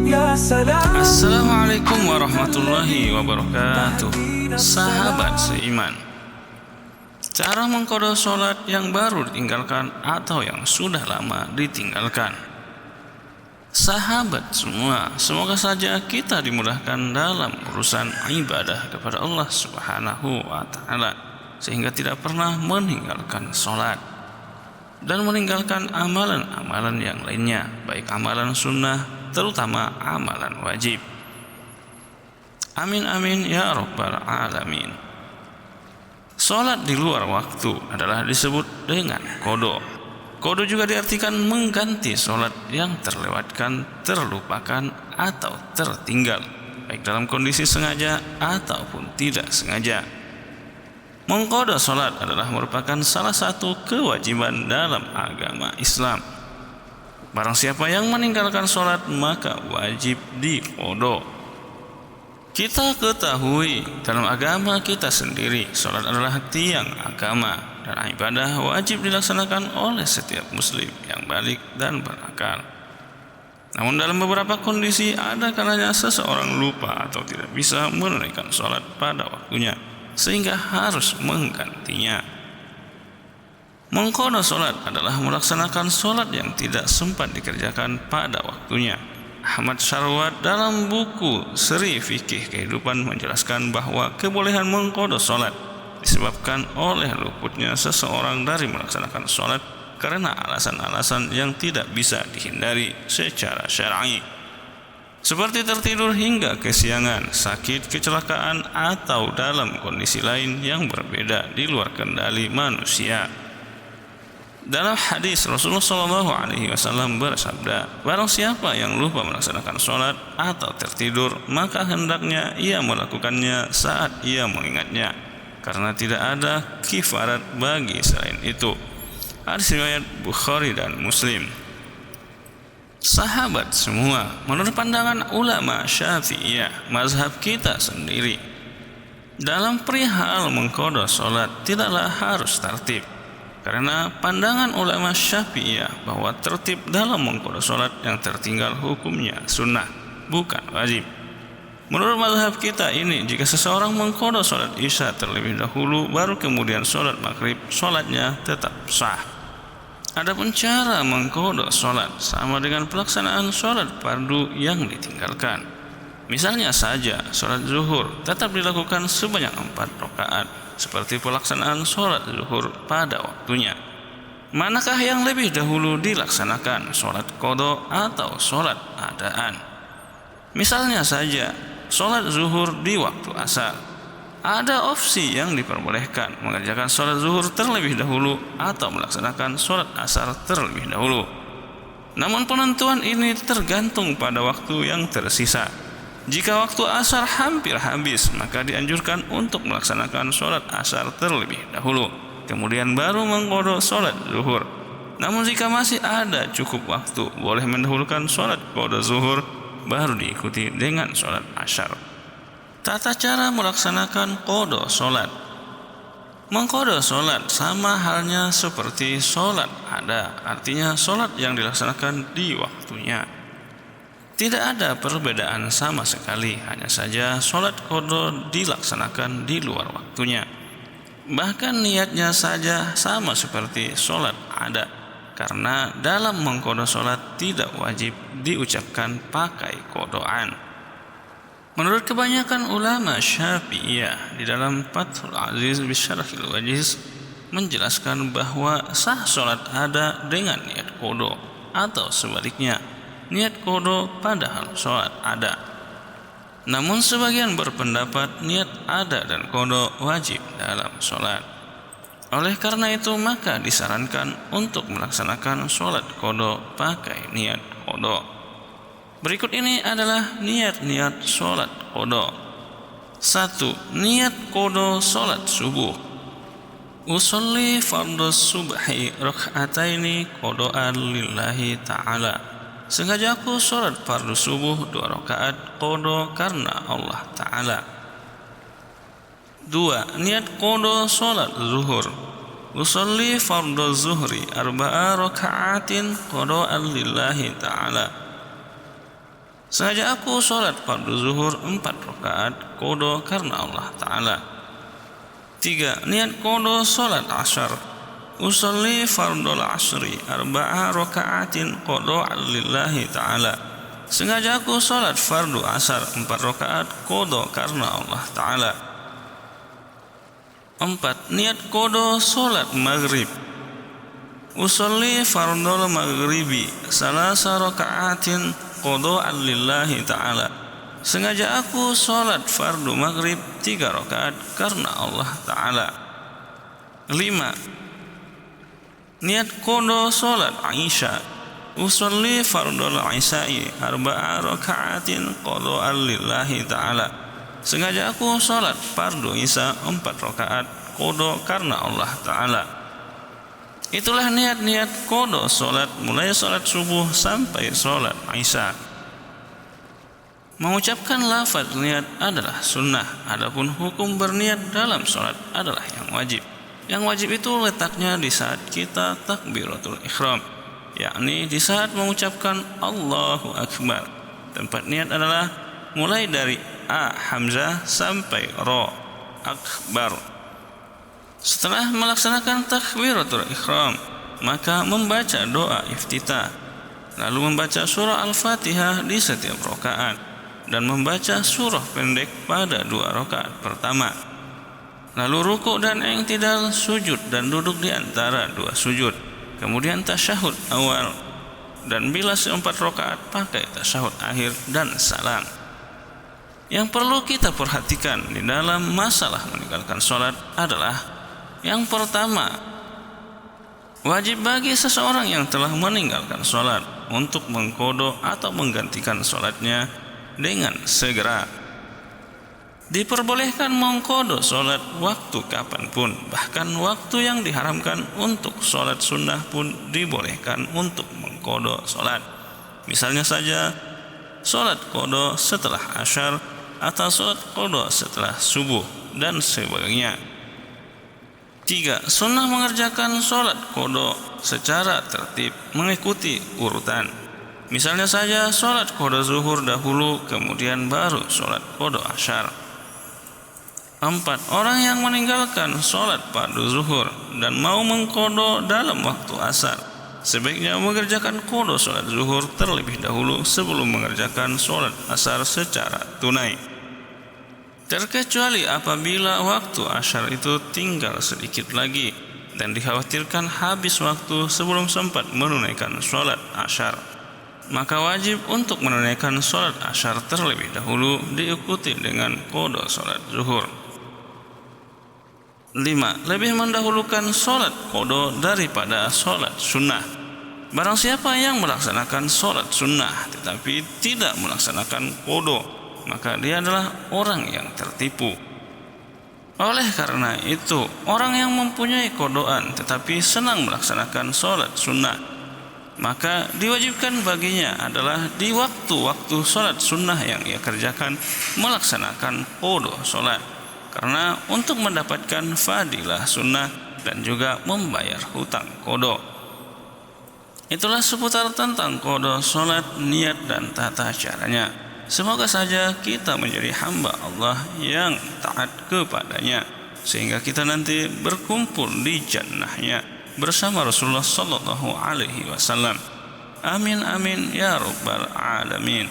Assalamualaikum warahmatullahi wabarakatuh. Sahabat seiman, cara mengqadha sholat yang baru ditinggalkan atau yang sudah lama ditinggalkan. Sahabat semua, semoga saja kita dimudahkan dalam urusan ibadah kepada Allah Subhanahu wa Ta'ala, sehingga tidak pernah meninggalkan sholat dan meninggalkan amalan-amalan yang lainnya, baik amalan sunnah, terutama amalan wajib. Amin amin ya rabbal alamin. Sholat di luar waktu adalah disebut dengan qadha. Qadha juga diartikan mengganti sholat yang terlewatkan, terlupakan, atau tertinggal, baik dalam kondisi sengaja ataupun tidak sengaja. Mengqadha sholat adalah merupakan salah satu kewajiban dalam agama Islam. Barang siapa yang meninggalkan sholat maka wajib diqadha. Kita ketahui dalam agama kita sendiri, sholat adalah tiang agama dan ibadah wajib dilaksanakan oleh setiap muslim yang balik dan berakal. Namun dalam beberapa kondisi ada kalanya seseorang lupa atau tidak bisa menunaikan sholat pada waktunya, sehingga harus menggantinya. Mengqadha sholat adalah melaksanakan sholat yang tidak sempat dikerjakan pada waktunya. Ahmad Syarwat dalam buku Seri Fikih Kehidupan menjelaskan bahwa kebolehan mengqadha sholat disebabkan oleh luputnya seseorang dari melaksanakan sholat karena alasan-alasan yang tidak bisa dihindari secara syar'i, seperti tertidur hingga kesiangan, sakit, kecelakaan, atau dalam kondisi lain yang berbeda di luar kendali manusia. Dalam hadis Rasulullah SAW bersabda, barang siapa yang lupa melaksanakan sholat atau tertidur, maka hendaknya ia melakukannya saat ia mengingatnya, karena tidak ada kifarat bagi selain itu. Hadis riwayat Bukhari dan Muslim. Sahabat semua, menurut pandangan ulama Syafi'iyah, mazhab kita sendiri, dalam perihal mengqadha sholat tidaklah harus tartib, karena pandangan ulama Syafi'iyah bahwa tertib dalam mengqadha sholat yang tertinggal hukumnya sunnah, bukan wajib. Menurut mazhab kita ini, jika seseorang mengqadha sholat isya terlebih dahulu baru kemudian sholat maghrib, sholatnya tetap sah. Adapun cara mengqadha sholat sama dengan pelaksanaan sholat fardu yang ditinggalkan. Misalnya saja sholat zuhur tetap dilakukan sebanyak 4 rakaat, seperti pelaksanaan sholat zuhur pada waktunya. Manakah yang lebih dahulu dilaksanakan, sholat qadha atau sholat adaan? Misalnya saja sholat zuhur di waktu asar, ada opsi yang diperbolehkan mengerjakan sholat zuhur terlebih dahulu atau melaksanakan sholat asar terlebih dahulu. Namun penentuan ini tergantung pada waktu yang tersisa. Jika waktu asar hampir habis, maka dianjurkan untuk melaksanakan sholat asar terlebih dahulu, kemudian baru mengqadha sholat zuhur. Namun jika masih ada cukup waktu, boleh mendahulukan sholat qadha zuhur, baru diikuti dengan sholat asar. Tata cara melaksanakan qadha sholat. Mengqadha sholat sama halnya seperti sholat ada, artinya sholat yang dilaksanakan di waktunya. Tidak ada perbedaan sama sekali, hanya saja sholat qadha dilaksanakan di luar waktunya. Bahkan niatnya saja sama seperti sholat ada, karena dalam mengqadha sholat tidak wajib diucapkan pakai qadhaan. Menurut kebanyakan ulama Syafi'iyah, di dalam Fathul Aziz Bisyarhil Wajiz menjelaskan bahwa sah sholat ada dengan niat qadha, atau sebaliknya, niat qadha padahal sholat ada. Namun sebagian berpendapat niat ada dan qadha wajib dalam sholat. Oleh karena itu maka disarankan untuk melaksanakan sholat qadha pakai niat qadha. Berikut ini adalah niat-niat sholat qadha. 1. Niat qadha sholat subuh. Usolli fardhu subhi rak'ataini qadhaan lillahi ta'ala. Sengaja aku sholat fardu subuh 2 rakaat qadha karena Allah Ta'ala. 2. Niat qadha sholat zuhur. Usolli fardhu zuhri 4 raka'atin qadhaan lillahi ta'ala. Sengaja aku sholat fardu zuhur 4 rakaat qada karena Allah Ta'ala. 3. Niat qada sholat asyar. Usolli fardul asri 4 rakaatin qada lillahi Ta'ala. Sengaja aku sholat fardu asar 4 rakaat qada karena Allah Ta'ala. 4. Niat qada sholat maghrib. Usolli fardul maghribi 3 rakaatin qada lillahi Ta'ala. Sengaja aku sholat fardu maghrib 3 rakaat karena Allah Ta'ala. 5. Niat qada sholat Isya. Usolli fardul isya'i 4 rakaatin qada lillahi Ta'ala. Sengaja aku sholat fardu isya 4 rakaat qada karena Allah Ta'ala. Itulah niat-niat qada sholat mulai sholat subuh sampai sholat isya. Mengucapkan lafaz niat adalah sunnah, adapun hukum berniat dalam sholat adalah yang wajib. Yang wajib itu letaknya di saat kita takbiratul ihram, yakni di saat mengucapkan Allahu Akbar. Tempat niat adalah mulai dari A hamzah sampai Ra akbar. Setelah melaksanakan takbiratul ihram, maka membaca doa iftitah, lalu membaca surah Al-Fatihah di setiap rakaat dan membaca surah pendek pada 2 rakaat pertama. Lalu rukuk dan i'tidal, sujud dan duduk di antara 2 sujud. Kemudian tasyahud awal, dan bila 4 rakaat pakai tasyahud akhir dan salam. Yang perlu kita perhatikan di dalam masalah meninggalkan sholat adalah: yang pertama, wajib bagi seseorang yang telah meninggalkan sholat untuk mengqada atau menggantikan sholatnya dengan segera. Diperbolehkan mengqada sholat waktu kapanpun, bahkan waktu yang diharamkan untuk sholat sunnah pun dibolehkan untuk mengqada sholat. Misalnya saja sholat qada setelah asyar atau sholat qada setelah subuh dan sebagainya. 3. Sunnah mengerjakan sholat qada secara tertib mengikuti urutan. Misalnya saja sholat qada zuhur dahulu, kemudian baru sholat qada asyar. 4. Orang yang meninggalkan sholat fardu zuhur dan mau mengqada dalam waktu asar, sebaiknya mengerjakan qada sholat zuhur terlebih dahulu sebelum mengerjakan sholat asar secara tunai. Terkecuali apabila waktu asyar itu tinggal sedikit lagi dan dikhawatirkan habis waktu sebelum sempat menunaikan sholat asyar, maka wajib untuk menunaikan sholat asyar terlebih dahulu diikuti dengan qada sholat zuhur. 5. Lebih mendahulukan sholat qada daripada sholat sunnah. Barang siapa yang melaksanakan sholat sunnah tetapi tidak melaksanakan qada, maka dia adalah orang yang tertipu. Oleh karena itu, orang yang mempunyai qadaan tetapi senang melaksanakan sholat sunnah, maka diwajibkan baginya adalah di waktu-waktu sholat sunnah yang ia kerjakan melaksanakan qada sholat, karena untuk mendapatkan fadilah sunnah dan juga membayar hutang qada. Itulah seputar tentang qada sholat, niat dan tata caranya. Semoga saja kita menjadi hamba Allah yang taat kepadanya, sehingga kita nanti berkumpul di jannahnya bersama Rasulullah sallallahu alaihi wasallam. Amin amin ya rabbal alamin.